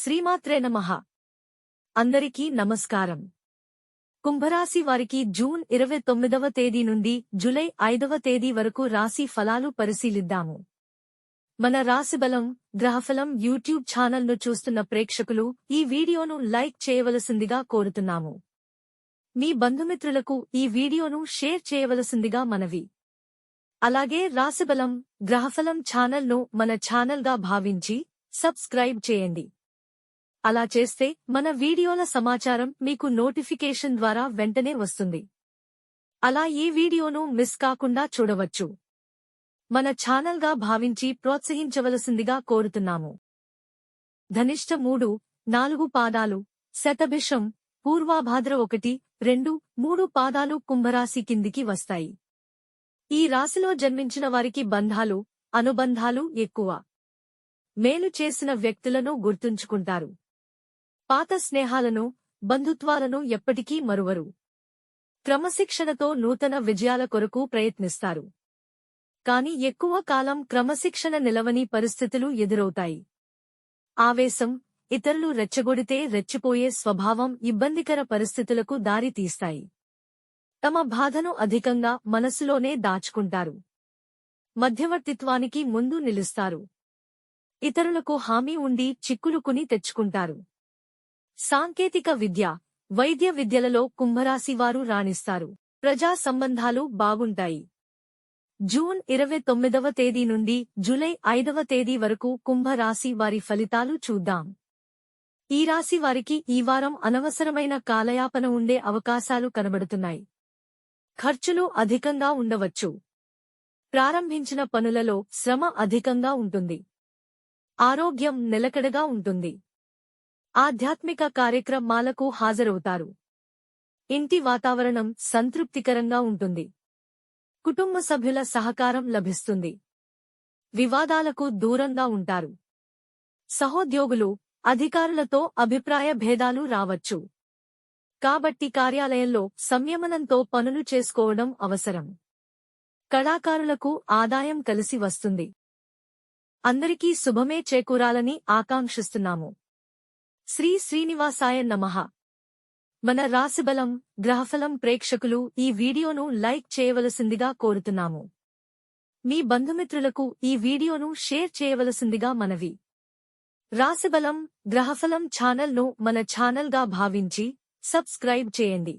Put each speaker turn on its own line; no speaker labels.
శ్రీమాత్రే నమః. అందరికీ నమస్కారం. కుంభరాశి వారికి జూన్ 29వ తేదీ నుండి జూలై 5వ తేదీ వరకు రాశి ఫలాలు పరిశీలిద్దాము. మన రాశిబలం గ్రహఫలం యూట్యూబ్ ఛానల్ను చూస్తున్న ప్రేక్షకులు ఈ వీడియోను లైక్ చేయవలసిందిగా కోరుతున్నాము. మీ బంధుమిత్రులకు ఈ వీడియోను షేర్ చేయవలసిందిగా మనవి. అలాగే రాశిబలం గ్రహఫలం ఛానల్ను మన ఛానల్గా భావించి సబ్స్క్రైబ్ చేయండి. అలా చేస్తే మన వీడియోల సమాచారం మీకు నోటిఫికేషన్ ద్వారా వెంటనే వస్తుంది. అలా ఈ వీడియోను మిస్ కాకుండా చూడవచ్చు. మన ఛానల్గా భావించి ప్రోత్సహించవలసిందిగా కోరుతున్నాము. ధనిష్ట 3-4 పాదాలు, శతభిషం, పూర్వాభాద్ర 1-2-3 పాదాలు కుంభరాశి కిందికి వస్తాయి. ఈ రాశిలో జన్మించిన వారికి బంధాలు, అనుబంధాలు ఎక్కువ. మేలు చేసిన వ్యక్తులను గుర్తుంచుకుంటారు. పాత స్నేహాలను, బంధుత్వాలను ఎప్పటికీ మరువరు. క్రమశిక్షణతో నూతన విజయాల కొరకు ప్రయత్నిస్తారు. కాని ఎక్కువ కాలం క్రమశిక్షణ నిలవని పరిస్థితులు ఎదురవుతాయి. ఆవేశం, ఇతరులు రెచ్చగొడితే రెచ్చిపోయే స్వభావం ఇబ్బందికర పరిస్థితులకు దారి తీస్తాయి. తమ బాధను అధికంగా మనసులోనే దాచుకుంటారు. మధ్యవర్తిత్వానికి ముందు నిలుస్తారు. ఇతరులకు హామీ ఉండి చిక్కులు కొని తెచ్చుకుంటారు. సాంకేతిక విద్య, వైద్య విద్యలలో కుంభరాశివారు రాణిస్తారు. ప్రజా సంబంధాలు బాగుంటాయి. జూన్ 29వ తేదీ నుండి జూలై 5వ తేదీ వరకు కుంభరాశి వారి ఫలితాలు చూద్దాం. ఈ రాశి వారికి ఈ వారం అనవసరమైన కాలయాపన ఉండే అవకాశాలు కనబడుతున్నాయి. ఖర్చులు అధికంగా ఉండవచ్చు. ప్రారంభించిన పనులలో శ్రమ అధికంగా ఉంటుంది. ఆరోగ్యం నిలకడగా ఉంటుంది. ఆధ్యాత్మిక కార్యక్రమాలకు హాజరవుతారు. ఇంటి వాతావరణం సంతృప్తికరంగా ఉంటుంది. కుటుంబ సభ్యుల సహకారం లభిస్తుంది. వివాదాలకు దూరంగా ఉంటారు. సహోద్యోగులు, అధికారులతో అభిప్రాయ భేదాలు రావచ్చు. కాబట్టి కార్యాలయంలో సంయమనంతో పనులు చేసుకోవడం అవసరం. కళాకారులకు ఆదాయం కలిసి వస్తుంది. అందరికీ శుభమే చేకూరాలని ఆకాంక్షిస్తున్నాము. శ్రీ శ్రీనివాసాయ నమః. మన రాశిబలం గ్రహఫలం ప్రేక్షకులు ఈ వీడియోను లైక్ చేయవలసిందిగా కోరుతున్నాము. మీ బంధుమిత్రులకు ఈ వీడియోను షేర్ చేయవలసిందిగా మనవి. రాశిబలం గ్రహఫలం ఛానల్ను మన ఛానల్గా భావించి సబ్స్క్రైబ్ చేయండి.